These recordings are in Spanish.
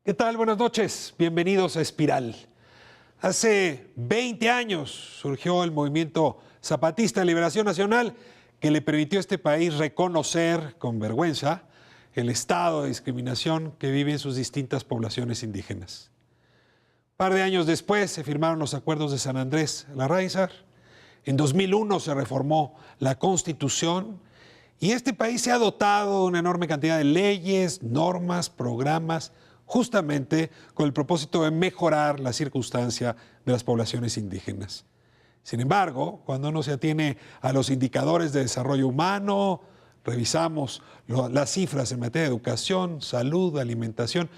¿Qué tal? Buenas noches. Bienvenidos a Espiral. Hace 20 años surgió el movimiento Zapatista de Liberación Nacional que le permitió a este país reconocer con vergüenza el estado de discriminación que viven sus distintas poblaciones indígenas. Un par de años después se firmaron los acuerdos de San Andrés Larráizar. En 2001 se reformó la Constitución y este país se ha dotado de una enorme cantidad de leyes, normas, programas, justamente con el propósito de mejorar la circunstancia de las poblaciones indígenas. Sin embargo, cuando uno se atiene a los indicadores de desarrollo humano, revisamos las cifras en materia de educación, salud, alimentación,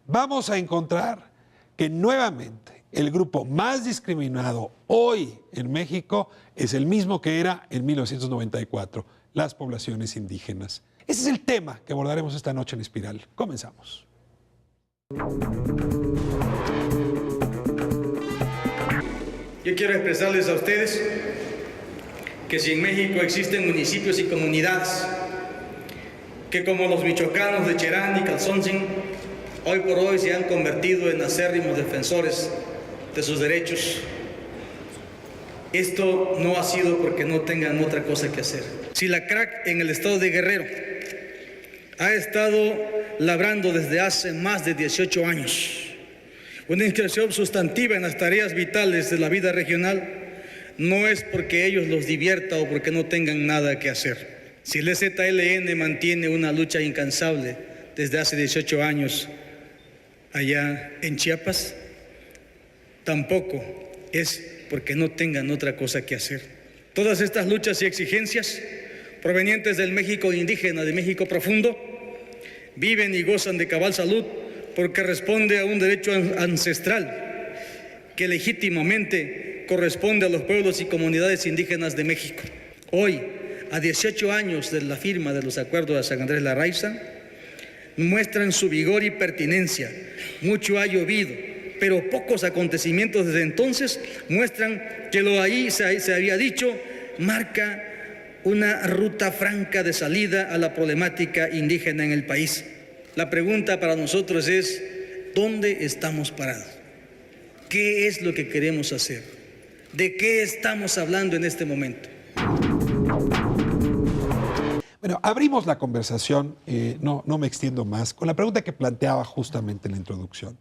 vamos a encontrar que nuevamente el grupo más discriminado hoy en México es el mismo que era en 1994, las poblaciones indígenas. Ese es el tema que abordaremos esta noche en Espiral. Comenzamos. Yo quiero expresarles a ustedes que si en México existen municipios y comunidades que, como los michoacanos de Cherán y Calzoncin, hoy por hoy se han convertido en acérrimos defensores de sus derechos, esto no ha sido porque no tengan otra cosa que hacer. Si la CRAC en el estado de Guerrero ha estado labrando desde hace más de 18 años una inscripción sustantiva en las tareas vitales de la vida regional, no es porque ellos los divierta o porque no tengan nada que hacer. Si el EZLN mantiene una lucha incansable desde hace 18 años allá en Chiapas, tampoco es porque no tengan otra cosa que hacer. Todas estas luchas y exigencias provenientes del México indígena, de México profundo, viven y gozan de cabal salud porque responde a un derecho ancestral que legítimamente corresponde a los pueblos y comunidades indígenas de México. Hoy, a 18 años de la firma de los acuerdos de San Andrés Larráizar, muestran su vigor y pertinencia. Mucho ha llovido, pero pocos acontecimientos desde entonces muestran que lo ahí se había dicho marca una ruta franca de salida a la problemática indígena en el país. La pregunta para nosotros es, ¿dónde estamos parados? ¿Qué es lo que queremos hacer? ¿De qué estamos hablando en este momento? Bueno, abrimos la conversación, no me extiendo más, con la pregunta que planteaba justamente en la introducción.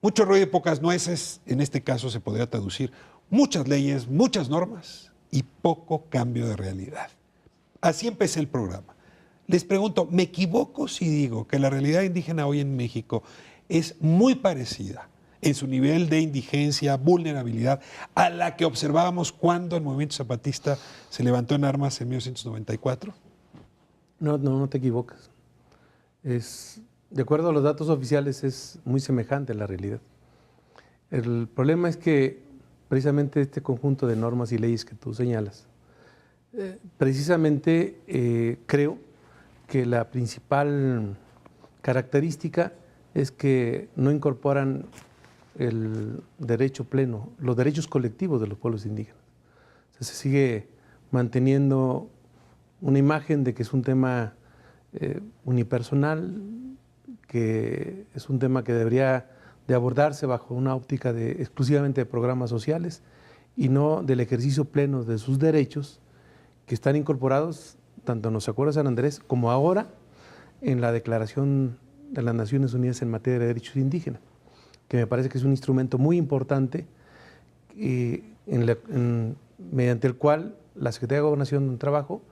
Mucho ruido y pocas nueces, en este caso se podría traducir muchas leyes, muchas normas y poco cambio de realidad. Así empecé el programa. Les pregunto, ¿me equivoco si digo que la realidad indígena hoy en México es muy parecida en su nivel de indigencia, vulnerabilidad, a la que observábamos cuando el movimiento zapatista se levantó en armas en 1994? No te equivocas. De acuerdo a los datos oficiales, es muy semejante a la realidad. El problema es que precisamente este conjunto de normas y leyes que tú señalas, precisamente creo que la principal característica es que no incorporan el derecho pleno, los derechos colectivos de los pueblos indígenas. O sea, se sigue manteniendo una imagen de que es un tema unipersonal, que es un tema que debería de abordarse bajo una óptica exclusivamente de programas sociales y no del ejercicio pleno de sus derechos que están incorporados tanto en los acuerdos de San Andrés como ahora en la Declaración de las Naciones Unidas en materia de derechos indígenas, que me parece que es un instrumento muy importante mediante el cual la Secretaría de Gobernación y Trabajo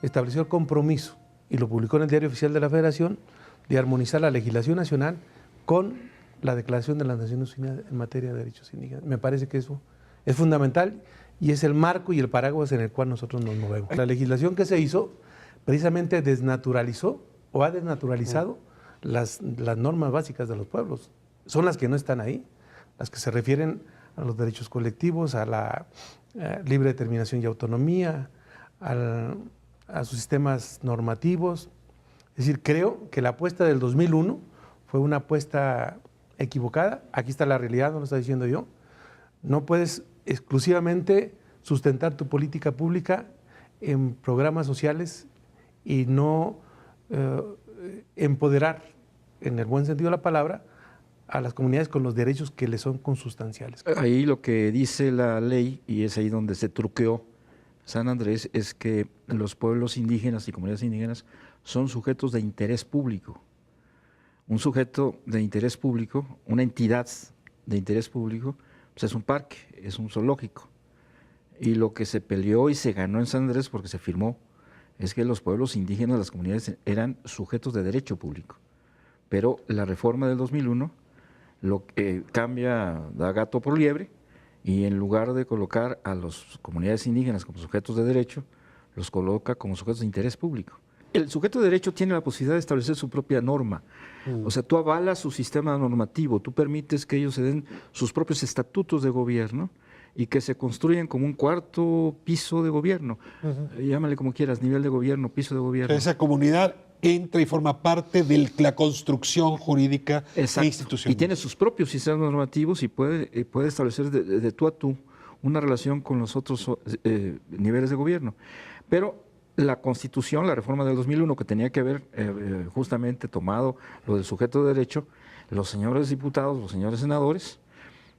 estableció el compromiso y lo publicó en el Diario Oficial de la Federación de armonizar la legislación nacional con la Declaración de las Naciones Unidas en materia de derechos indígenas. Me parece que eso es fundamental y es el marco y el paraguas en el cual nosotros nos movemos. La legislación que se hizo precisamente desnaturalizó o ha desnaturalizado las normas básicas de los pueblos. Son las que no están ahí, las que se refieren a los derechos colectivos, a la libre determinación y autonomía, a sus sistemas normativos. Es decir, creo que la apuesta del 2001 fue una apuesta equivocada. Aquí está la realidad, no lo estoy diciendo yo. No puedes exclusivamente sustentar tu política pública en programas sociales y no empoderar, en el buen sentido de la palabra, a las comunidades con los derechos que les son consustanciales. Ahí lo que dice la ley, y es ahí donde se truqueó San Andrés, es que los pueblos indígenas y comunidades indígenas son sujetos de interés público. Un sujeto de interés público, una entidad de interés público, pues es un parque, es un zoológico. Y lo que se peleó y se ganó en San Andrés, porque se firmó, es que los pueblos indígenas, las comunidades, eran sujetos de derecho público. Pero la reforma del 2001 lo cambia, da gato por liebre, y en lugar de colocar a las comunidades indígenas como sujetos de derecho, los coloca como sujetos de interés público. El sujeto de derecho tiene la posibilidad de establecer su propia norma. O sea, tú avalas su sistema normativo, tú permites que ellos se den sus propios estatutos de gobierno y que se construyan como un cuarto piso de gobierno. Llámale como quieras, nivel de gobierno, piso de gobierno. Esa comunidad entra y forma parte de la construcción jurídica e institucional. Y tiene sus propios sistemas normativos y puede establecer de tú a tú una relación con los otros niveles de gobierno. Pero la Constitución, la reforma del 2001, que tenía que haber justamente tomado lo del sujeto de derecho, los señores diputados, los señores senadores,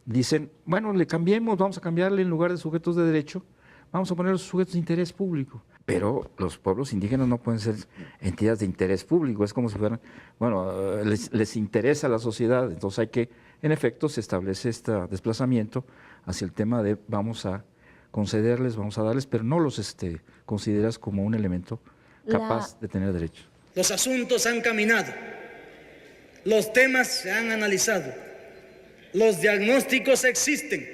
dicen, bueno, le cambiemos, vamos a cambiarle en lugar de sujetos de derecho, vamos a poner los sujetos de interés público. Pero los pueblos indígenas no pueden ser entidades de interés público, es como si fueran, bueno, les interesa a la sociedad, entonces hay que, en efecto, se establece este desplazamiento hacia el tema de vamos a concederles, vamos a darles, pero no los consideras como un elemento capaz de tener derechos. Los asuntos han caminado, los temas se han analizado, los diagnósticos existen,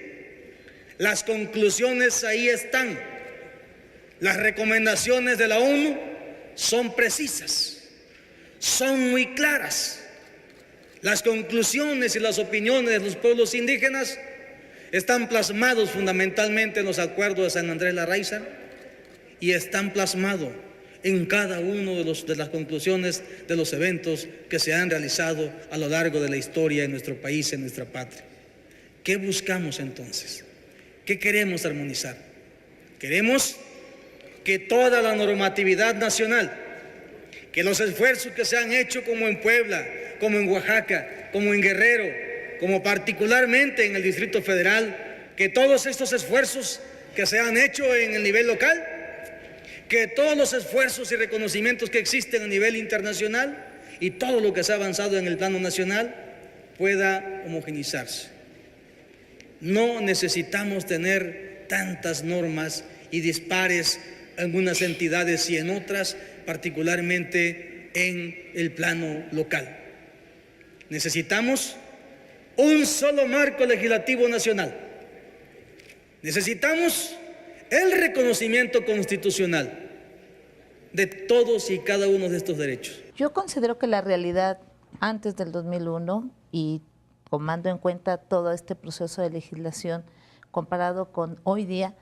las conclusiones ahí están, las recomendaciones de la ONU son precisas, son muy claras. Las conclusiones y las opiniones de los pueblos indígenas están plasmados fundamentalmente en los acuerdos de San Andrés Larraíza y están plasmados en cada uno de las conclusiones de los eventos que se han realizado a lo largo de la historia de nuestro país, en nuestra patria. ¿Qué buscamos entonces? ¿Qué queremos armonizar? Queremos que toda la normatividad nacional, que los esfuerzos que se han hecho como en Puebla, como en Oaxaca, como en Guerrero, como particularmente en el Distrito Federal, que todos estos esfuerzos que se han hecho en el nivel local, que todos los esfuerzos y reconocimientos que existen a nivel internacional y todo lo que se ha avanzado en el plano nacional pueda homogeneizarse. No necesitamos tener tantas normas y dispares en unas entidades y en otras, particularmente en el plano local. Necesitamos un solo marco legislativo nacional. Necesitamos el reconocimiento constitucional de todos y cada uno de estos derechos. Yo considero que la realidad antes del 2001 y tomando en cuenta todo este proceso de legislación comparado con hoy día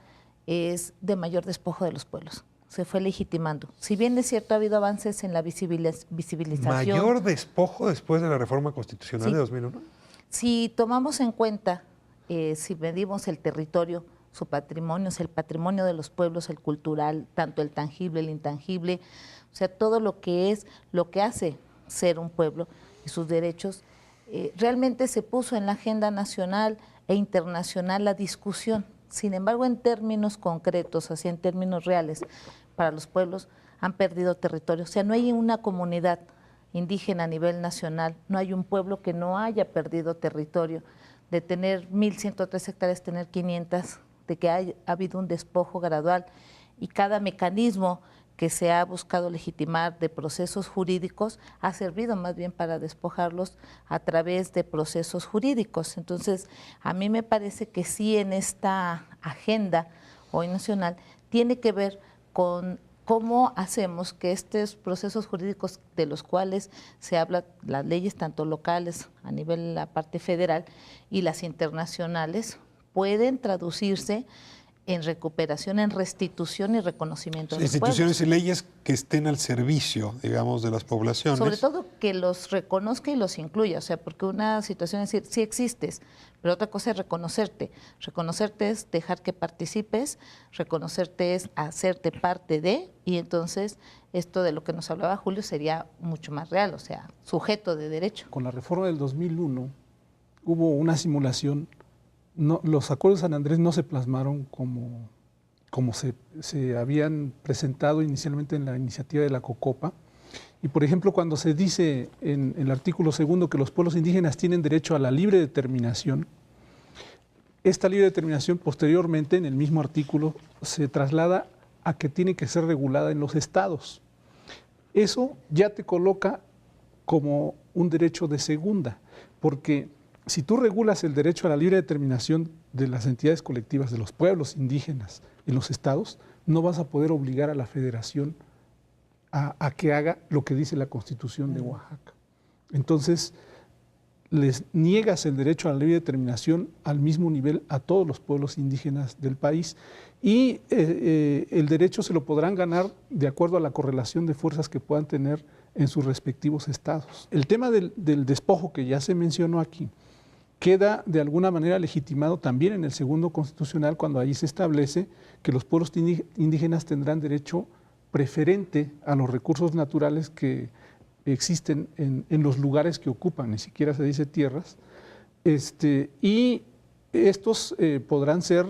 es de mayor despojo de los pueblos. Se fue legitimando. Si bien es cierto, ha habido avances en la visibilización. ¿Mayor despojo después de la reforma constitucional de 2001? Si tomamos en cuenta, si medimos el territorio, su patrimonio, es el patrimonio de los pueblos, el cultural, tanto el tangible, el intangible, o sea, todo lo que hace ser un pueblo y sus derechos, realmente se puso en la agenda nacional e internacional la discusión. Sin embargo, en términos concretos, así en términos reales, para los pueblos han perdido territorio. O sea, no hay una comunidad indígena a nivel nacional, no hay un pueblo que no haya perdido territorio. De tener 1.103 hectáreas, tener 500, de que ha habido un despojo gradual y cada mecanismo que se ha buscado legitimar de procesos jurídicos ha servido más bien para despojarlos a través de procesos jurídicos. Entonces, a mí me parece que sí en esta agenda hoy nacional tiene que ver con cómo hacemos que estos procesos jurídicos de los cuales se habla, las leyes tanto locales a nivel de la parte federal y las internacionales, pueden traducirse en recuperación, en restitución y reconocimiento de los instituciones pueblos. y leyes que estén al servicio, digamos, de las poblaciones. Sobre todo que los reconozca y los incluya, o sea, porque una situación es decir, sí existes, pero otra cosa es reconocerte. Reconocerte es dejar que participes, reconocerte es hacerte parte de, y entonces esto de lo que nos hablaba Julio sería mucho más real, o sea, sujeto de derecho. Con la reforma del 2001 hubo una simulación. No, los acuerdos de San Andrés no se plasmaron como se habían presentado inicialmente en la iniciativa de la COCOPA. Y, por ejemplo, cuando se dice en el artículo 2 que los pueblos indígenas tienen derecho a la libre determinación, esta libre determinación posteriormente, en el mismo artículo, se traslada a que tiene que ser regulada en los estados. Eso ya te coloca como un derecho de segunda, porque si tú regulas el derecho a la libre determinación de las entidades colectivas de los pueblos indígenas en los estados, no vas a poder obligar a la federación a que haga lo que dice la Constitución de Oaxaca. Entonces, les niegas el derecho a la libre determinación al mismo nivel a todos los pueblos indígenas del país y el derecho se lo podrán ganar de acuerdo a la correlación de fuerzas que puedan tener en sus respectivos estados. El tema del despojo que ya se mencionó aquí queda de alguna manera legitimado también en el 2 constitucional cuando ahí se establece que los pueblos indígenas tendrán derecho preferente a los recursos naturales que existen en los lugares que ocupan, ni siquiera se dice tierras, y estos podrán ser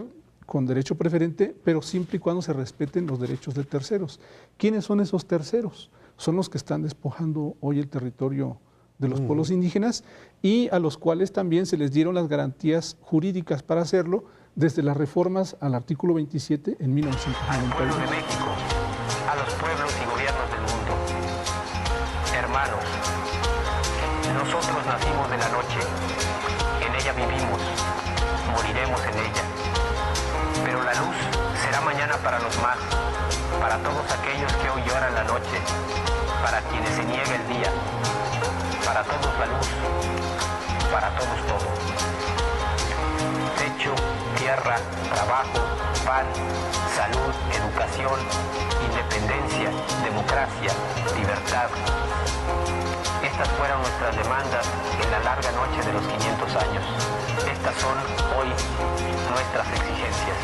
con derecho preferente, pero siempre y cuando se respeten los derechos de terceros. ¿Quiénes son esos terceros? Son los que están despojando hoy el territorio de los pueblos indígenas y a los cuales también se les dieron las garantías jurídicas para hacerlo desde las reformas al artículo 27 en 1991. Al pueblo de México, a los pueblos y gobiernos del mundo. Hermanos, nosotros nacimos de la noche, en ella vivimos, moriremos en ella. Pero la luz será mañana para los más, para todos aquellos que hoy lloran la noche, para quienes se niega el día, para todos la luz, para todos todo. Techo, tierra, trabajo, pan, salud, educación, independencia, democracia, libertad. Estas fueron nuestras demandas en la larga noche de los 500 años. Estas son hoy nuestras exigencias.